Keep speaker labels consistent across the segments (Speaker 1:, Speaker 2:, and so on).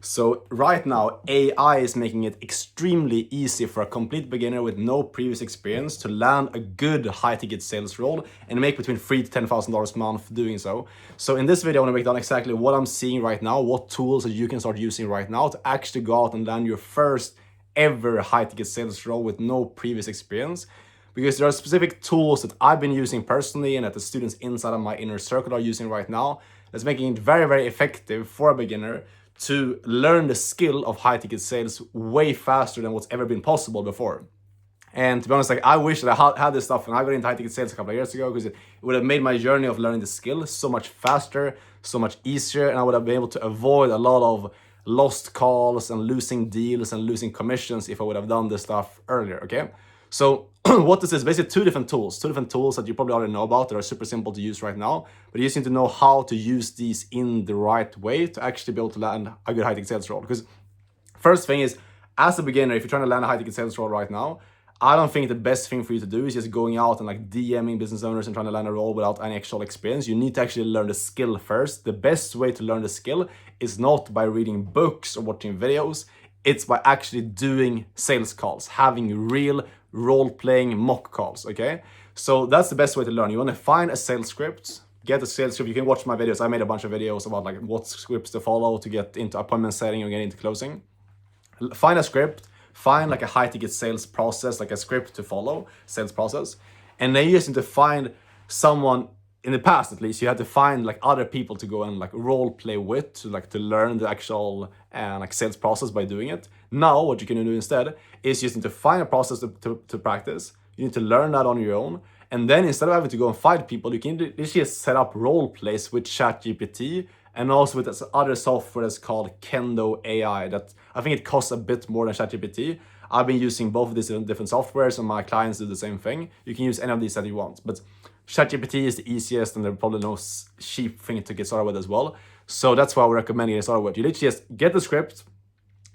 Speaker 1: So right now, AI is making it extremely easy for a complete beginner with no previous experience to land a good high-ticket sales role and make between $3,000 to $10,000 a month doing so. So in this video, I want to break down exactly what I'm seeing right now, what tools that you can start using right now to actually go out and land your first ever high-ticket sales role with no previous experience. Because there are specific tools that I've been using personally and that the students inside of my inner circle are using right now that's making it very, very effective for a beginner to learn the skill of high-ticket sales way faster than what's ever been possible before. And to be honest, I wish that I had this stuff when I got into high-ticket sales a couple of years ago, because it would have made my journey of learning the skill so much faster, so much easier, and I would have been able to avoid a lot of lost calls and losing deals and losing commissions if I would have done this stuff earlier, okay? So what this is, basically two different tools that you probably already know about that are super simple to use right now, but you just need to know how to use these in the right way to actually be able to land a good high-ticket sales role. Because first thing is, as a beginner, if you're trying to land a high-ticket sales role right now, I don't think the best thing for you to do is just going out and DMing business owners and trying to land a role without any actual experience. You need to actually learn the skill first. The best way to learn the skill is not by reading books or watching videos. It's by actually doing sales calls, having real role-playing mock calls, okay? So that's the best way to learn. You want to find a sales script, get a sales script. You can watch my videos. I made a bunch of videos about what scripts to follow to get into appointment setting or get into closing. Find a script, find a high-ticket sales process, a script to follow, sales process. And then you just need to find someone. In the past, at least, you had to find other people to go and role play with to learn the actual sales process by doing it. Now, what you can do instead is you just need to find a process to practice. You need to learn that on your own, and then instead of having to go and find people, you can just set up role plays with ChatGPT and also with this other software that's called Kendo AI. That I think it costs a bit more than ChatGPT. I've been using both of these different softwares, and my clients do the same thing. You can use any of these that you want, but ChatGPT is the easiest, and there's probably no cheap thing to get started with as well. So that's why I recommend getting started with. You literally just get the script,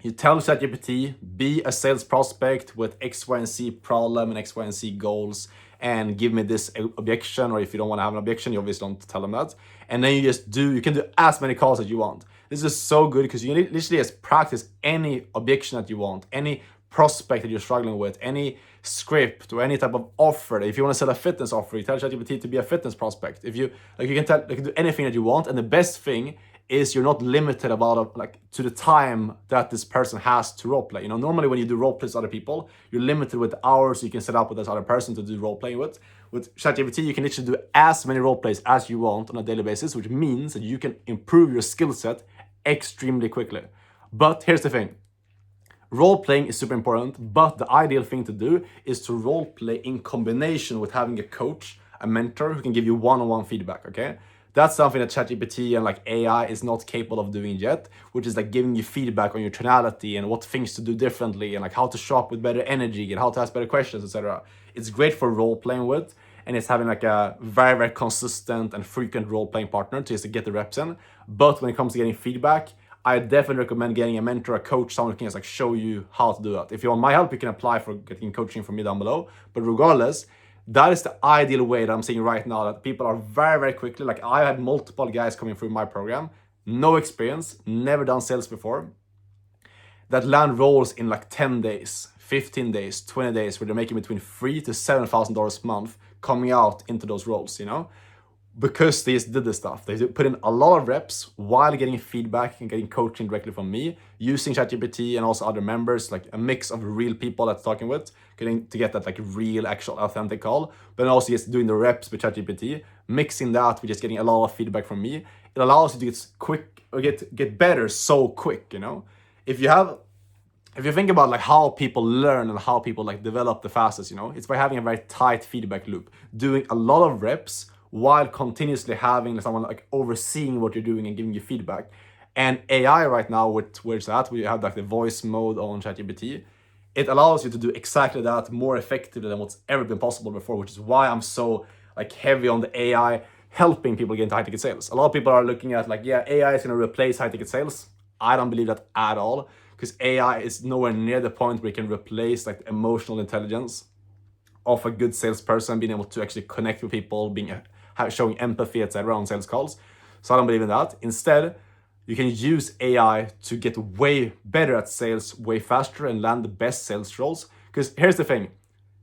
Speaker 1: you tell ChatGPT, be a sales prospect with X, Y, and Z problem and X, Y, and Z goals, and give me this objection, or if you don't want to have an objection, you obviously don't tell them that. And then you can do as many calls as you want. This is so good because you can literally just practice any objection that you want, any prospect that you're struggling with, any script or any type of offer. If you want to sell a fitness offer, you tell ChatGPT to be a fitness prospect. If you you can do anything that you want, and the best thing is you're not limited about to the time that this person has to role play. Normally when you do role plays with other people, you're limited with hours you can set up with this other person to do role playing with. With ChatGPT, you can literally do as many role plays as you want on a daily basis, which means that you can improve your skill set extremely quickly. But here's the thing. Role playing is super important, but the ideal thing to do is to role play in combination with having a coach, a mentor who can give you one-on-one feedback, okay? That's something that ChatGPT and AI is not capable of doing yet, which is giving you feedback on your tonality and what things to do differently and how to show up with better energy and how to ask better questions, etc. It's great for role playing with, and it's having a very, very consistent and frequent role playing partner to just get the reps in. But when it comes to getting feedback, I definitely recommend getting a mentor, a coach, someone who can just show you how to do that. If you want my help, you can apply for getting coaching from me down below. But regardless, that is the ideal way that I'm seeing right now, that people are very, very quickly, I had multiple guys coming through my program, no experience, never done sales before, that land roles in 10 days, 15 days, 20 days, where they're making between $3,000 to $7,000 a month coming out into those roles, because they just did this stuff. They put in a lot of reps while getting feedback and getting coaching directly from me, using ChatGPT and also other members, a mix of real people that's talking with, getting to get that real, actual, authentic call, but also just doing the reps with ChatGPT, mixing that with just getting a lot of feedback from me. It allows you to get quick or get better so quick, If you think about how people learn and how people develop the fastest, it's by having a very tight feedback loop, doing a lot of reps while continuously having someone overseeing what you're doing and giving you feedback. And AI right now, where it's at, we have the voice mode on ChatGPT. It allows you to do exactly that more effectively than what's ever been possible before, which is why I'm so heavy on the AI helping people get into high-ticket sales. A lot of people are looking at AI is going to replace high-ticket sales. I don't believe that at all, because AI is nowhere near the point where it can replace emotional intelligence of a good salesperson, being able to actually connect with people, showing empathy, etc. on sales calls. So I don't believe in that. Instead, you can use AI to get way better at sales way faster and land the best sales roles. Because here's the thing,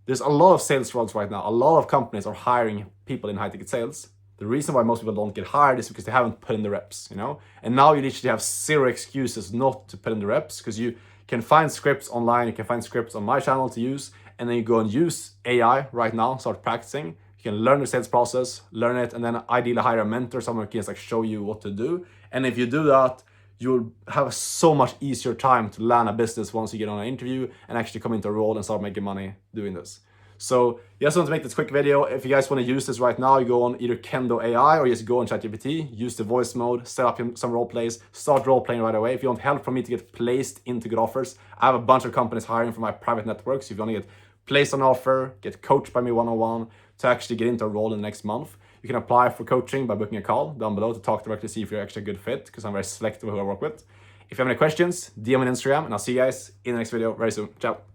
Speaker 1: there's a lot of sales roles right now. A lot of companies are hiring people in high ticket sales. The reason why most people don't get hired is because they haven't put in the reps, you know? And now you literally have zero excuses not to put in the reps, because you can find scripts online, you can find scripts on my channel to use, and then you go and use AI right now, start practicing. You can learn the sales process, learn it, and then ideally hire a mentor, someone who can just like show you what to do. And if you do that, you'll have a so much easier time to land a business once you get on an interview and actually come into a role and start making money doing this. So just want to make this quick video. If you guys want to use this right now, you go on either Kendo AI or just go on ChatGPT, use the voice mode, set up some role plays, start role playing right away. If you want help from me to get placed into good offers, I have a bunch of companies hiring for my private networks. If you want to get placed on offer, get coached by me one-on-one to actually get into a role in the next month, you can apply for coaching by booking a call down below to talk directly, see if you're actually a good fit, because I'm very selective with who I work with. If you have any questions, DM me on Instagram, and I'll see you guys in the next video very soon. Ciao.